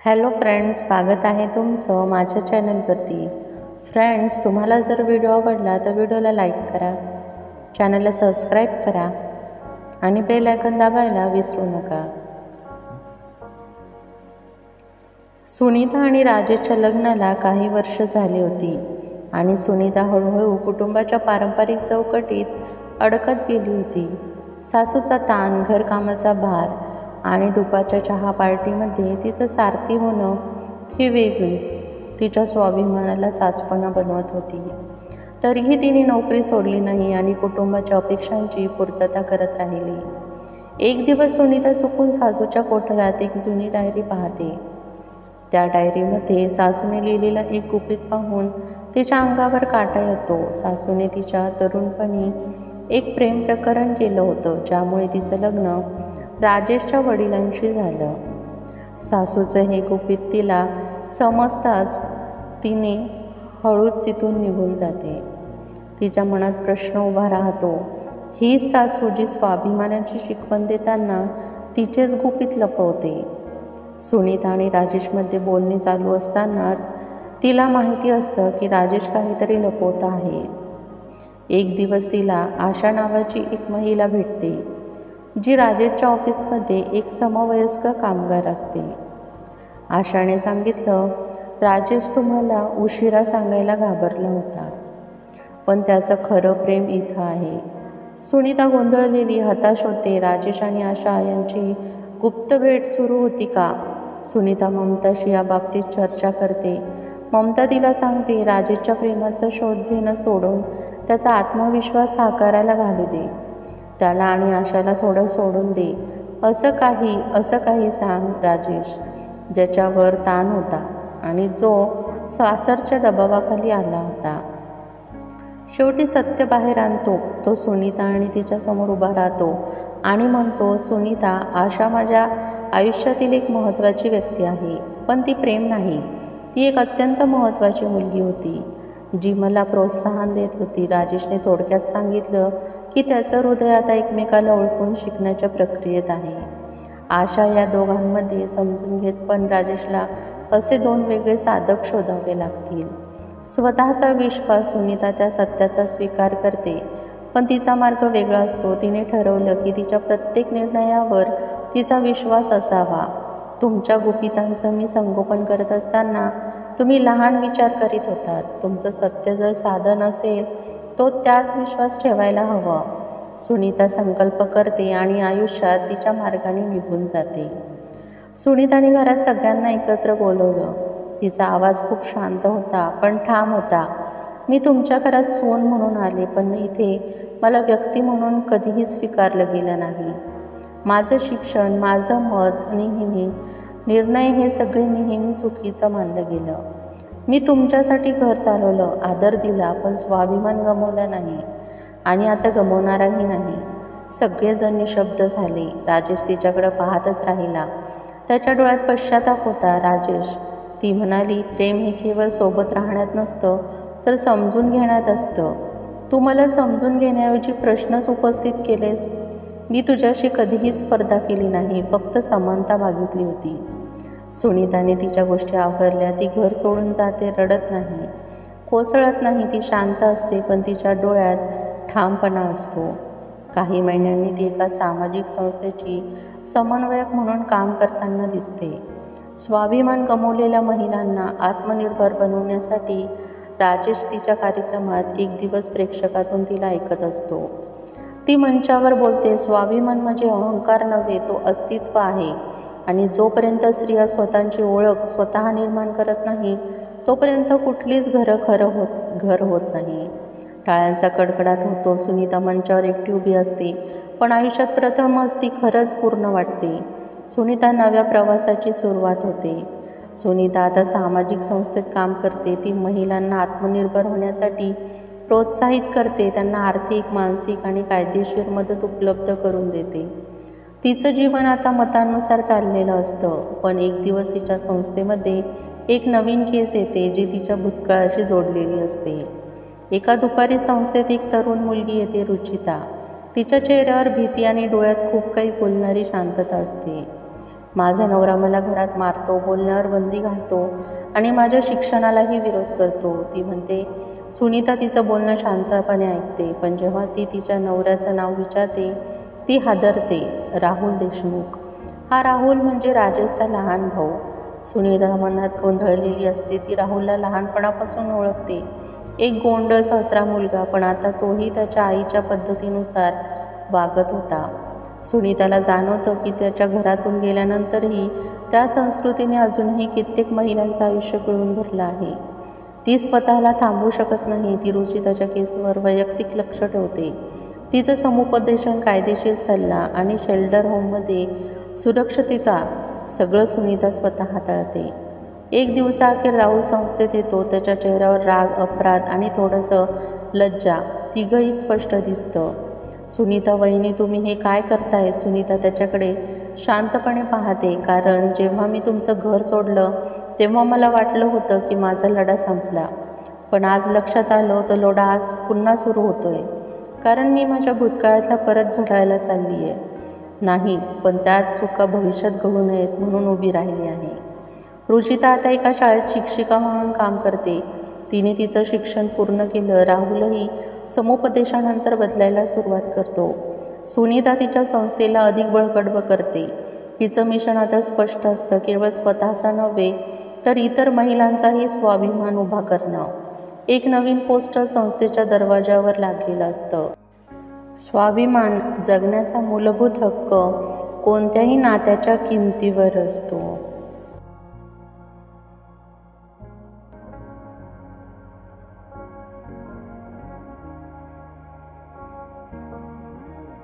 Hello friends, स्वागत आहे तुमचं माझ्या चॅनलवरती. फ्रेंड्स, तुम्हाला जर व्हिडिओ आवडला तर व्हिडिओला लाईक करा, चॅनलला सबस्क्राईब करा आणि बेल आयकॉन दाबायला विसरू नका. सुनीता आणि राजेशच्या लग्नाला काही वर्ष झाली होती आणि सुनीता हळूहळू कुटुंबाच्या पारंपरिक चौकटीत अडकत गेली होती. सासूचा ताण, घरकामाचा भार आणि दुपारच्या चहा पार्टीमध्ये तिचं सारथी होणं ही वेगळीच तिच्या स्वाभिमानाला चाचपणा बनवत होती. तरीही तिने नोकरी सोडली नाही आणि कुटुंबाच्या अपेक्षांची पूर्तता करत राहिली. एक दिवस सुनीता चुकून सासूच्या कोठडीत एक जुनी डायरी पाहते. त्या डायरीमध्ये सासूने लिहिलेलं एक गुपित पाहून तिच्या अंगावर काटा येतो. सासूने तिच्या तरुणपणी एक प्रेम प्रकरण केलं होतं, ज्यामुळे तिचं लग्न राजेशच्या वडिलांशी झालं. सासूचं हे गुपित तिला समजताच तिने हळूच तिथून निघून जाते. तिच्या मनात प्रश्न उभा राहतो, हीच सासू जी स्वाभिमानाची शिकवण देताना तिचेच गुपित लपवते. सुनीता आणि राजेशमध्ये बोलणी चालू असतानाच तिला माहिती असतं की राजेश काहीतरी लपवत आहे. एक दिवस तिला आशा नावाची एक महिला भेटते, जी राजेशच्या ऑफिसमध्ये एक समवयस्क कामगार असते. आशाने सांगितलं, राजेश तुम्हाला उशिरा सांगायला घाबरला होता, पण त्याचं खरं प्रेम इथं आहे. सुनीता गोंधळलेली, हताश होते. राजेश आणि आशा यांची गुप्त भेट सुरू होती का? सुनीता ममताशी याबाबतीत चर्चा करते. ममता तिला सांगते, राजेशच्या प्रेमाचा शोध घेणं सोडून त्याचा आत्मविश्वास साकारायला घालू दे. त्याला आणि आशाला थोडं सोडून दे. असं काही सांग राजेश, ज्याच्यावर ताण होता आणि जो सासरच्या दबावाखाली आला होता. शेवटी सत्य बाहेर आणतो. तो सुनीता आणि तिच्यासमोर उभा राहतो आणि म्हणतो, सुनीता, आशा माझ्या आयुष्यातील एक महत्त्वाची व्यक्ती आहे, पण ती प्रेम नाही. ती एक अत्यंत महत्त्वाची मुलगी होती, जी मला प्रोत्साहन देत होती. राजेशने थोडक्यात सांगितलं की त्याचं हृदय आता एकमेकाला ओळखून शिकण्याच्या प्रक्रियेत आहे. आशा या दोघांमध्ये समजून घेत, पण राजेशला असे दोन वेगळे साधक शोधावे लागतील. स्वतःचा विश्वास. सुनीता त्या सत्याचा स्वीकार करते, पण तिचा मार्ग वेगळा असतो. तिने ठरवलं की तिच्या प्रत्येक निर्णयावर तिचा विश्वास असावा. तुमच्या गुपितांचं मी संगोपन करत असताना तुम्ही लहान विचार करीत होतात. तुमचं सत्य जर साधं नसेल तो त्याच विश्वास ठेवायला हवा. सुनीता संकल्प करते आणि आयुष्यात तिच्या मार्गाने निघून जाते. सुनीताने घरात सगळ्यांना एकत्र बोलवलं. तिचा आवाज खूप शांत होता, पण ठाम होता. मी तुमच्या घरात सून म्हणून आले, पण इथे मला व्यक्ती म्हणून कधीही स्वीकारलं गेलं नाही. माझं शिक्षण, माझं मत, निर्णय हे सगळे नेहमी चुकीचं मानलं गेलं. मी तुमच्यासाठी घर चालवलं, आदर दिला, पण स्वाभिमान गमावला नाही आणि आता गमावणारही नाही. सगळेजण निशब्द झाले. राजेश तिच्याकडे पाहतच राहिला. त्याच्या डोळ्यात पश्चाताप होता. राजेश, ती म्हणाली, प्रेम हे केवळ सोबत राहण्यात नसतं, तर समजून घेण्यात असतं. तू मला समजून घेण्याऐवजी प्रश्नच उपस्थित केलेस. मी तुझ्याशी कधीही स्पर्धा केली नाही, फक्त समानता मागितली होती. सुनीताने तिच्या गोष्टी आवरल्या. ती घर सोडून जाते, रडत नाही, कोसळत नाही. ती शांत असते, पण तिच्या डोळ्यात ठामपणा असतो. काही महिन्यांनी ती एका सामाजिक संस्थेची समन्वयक म्हणून काम करताना दिसते. स्वाभिमान गमावलेल्या महिलांना आत्मनिर्भर बनवण्यासाठी राजेश तिच्या कार्यक्रमात एक दिवस प्रेक्षकातून तिला ऐकत असतो. ती मंचावर बोलते, स्वाभिमान म्हणजे अहंकार नव्हे, तो अस्तित्व आहे. आणि जोपर्यंत स्त्रिया स्वतःची ओळख स्वतः निर्माण करत नाही, तोपर्यंत कुठलीच घर होत नाही. टाळ्यांचा कडकडाट होतो. सुनीता मंचावर एकटी उभी असते, पण आयुष्यात प्रथमच ती खरंच पूर्ण वाटते. सुनीता नव्या प्रवासाची सुरुवात होते. सुनीता आता सामाजिक संस्थेत काम करते. ती महिलांना आत्मनिर्भर होण्यासाठी प्रोत्साहित करते, त्यांना आर्थिक, मानसिक आणि कायदेशीर मदत उपलब्ध करून देते. तिचं जीवन आता मतांनुसार चाललेलं असतं, पण एक दिवस तिच्या संस्थेमध्ये एक नवीन केस येते, जी तिच्या भूतकाळाशी जोडलेली असते. एका दुपारी संस्थेत एक तरुण मुलगी येते, रुचिता. तिच्या चेहऱ्यावर भीती आणि डोळ्यात खूप काही बोलणारी शांतता असते. माझा नवरा मला घरात मारतो, बोलण्यावर बंदी घालतो आणि माझ्या शिक्षणालाही विरोध करतो. ती म्हणते. सुनीता तिचं बोलणं शांतपणे ऐकते, पण जेव्हा ती तिच्या नवऱ्याचं नाव विचारते ती हादरते. राहुल देशमुख. हा राहुल म्हणजे राजेशचा लहान भाऊ. सुनीता मनात गोंधळलेली असते. ती राहुलला लहानपणापासून ओळखते. एक गोंडस सासरा मुलगा, पण आता तोही त्याच्या आईच्या पद्धतीनुसार वागत होता. सुनीताला जाणवतं की त्याच्या घरातून गेल्यानंतरही त्या संस्कृतीने अजूनही कित्येक महिलांचं आयुष्य पिळून धरलं आहे. ती स्वतःला थांबवू शकत नाही. ती रुचिताच्या केसवर वैयक्तिक लक्ष ठेवते. तिचं समुपदेशन, कायदेशीर सल्ला आणि शेल्टर होममध्ये सुरक्षितता सगळं सुनीता स्वतः हाताळते. एक दिवसाअखेर राहुल संस्थेत येतो. त्याच्या चेहऱ्यावर राग, अपराध आणि थोडंसं लज्जा तिघंही स्पष्ट दिसतं. सुनीता, वहिनी तुम्ही हे काय करताय? सुनीता त्याच्याकडे शांतपणे पाहते. कारण जेव्हा मी तुमचं घर सोडलं तेव्हा मला वाटलं होतं की माझा लढा संपला, पण आज लक्षात आलं तो लढा आज पुन्हा सुरू होतोय. कारण मी माझ्या भूतकाळातला परत घडायला चालली आहे. नाही, पण त्यात चुका भविष्यात घडू नयेत म्हणून उभी राहिली आहे. रुचिता आता एका शाळेत शिक्षिका म्हणून काम करते. तिने तिचं शिक्षण पूर्ण केलं. राहुलही समुपदेशानंतर बदलायला सुरुवात करतो. सुनीता तिच्या संस्थेला अधिक बळकट करते. तिचं मिशन आता स्पष्ट असतं. केवळ स्वतःचा नव्हे तर इतर महिलांचाही स्वाभिमान उभा करणं. एक नवीन पोस्टर संस्थेच्या दरवाजावर लागलेलं असतं. स्वाभिमान जगण्याचा मूलभूत हक्क कोणत्याही नात्याच्या किमतीवर असतो.